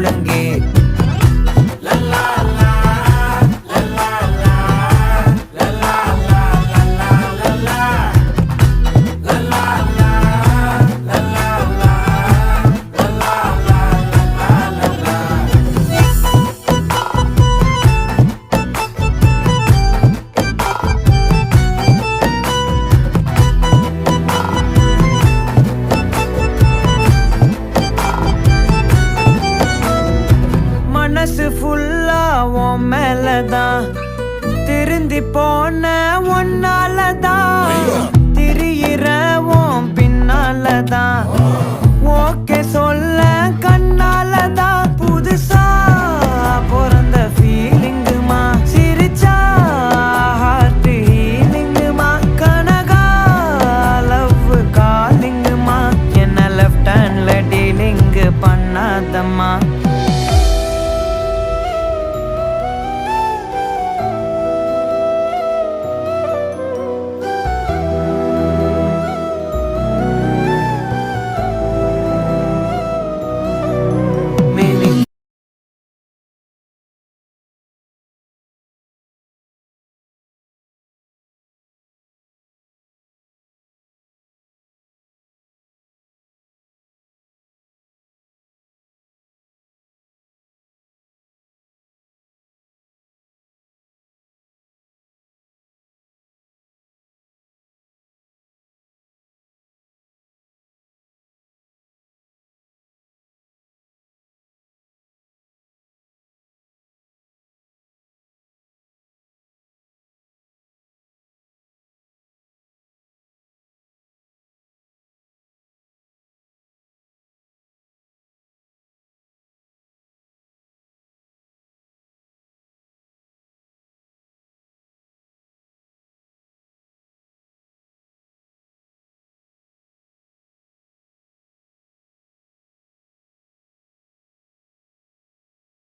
முழங்கே. மனசு ஃபுல்லா உன் மேலதான், திருந்தி போன ஒன்னாலதான், திரியிற உன் பின்னாலதான், ஓகே சொல்ல கண்ணாலதான். புதுசா பிறந்த ஃபீலிங்குமா, சிரிச்சா ஹார்ட் ஹீலிங்குமா, கனகா லவ் காலிங்குமா, என்ன லெஃப்ட் ஹேண்ட்ல டீலிங்கு பண்ணாதம்மா.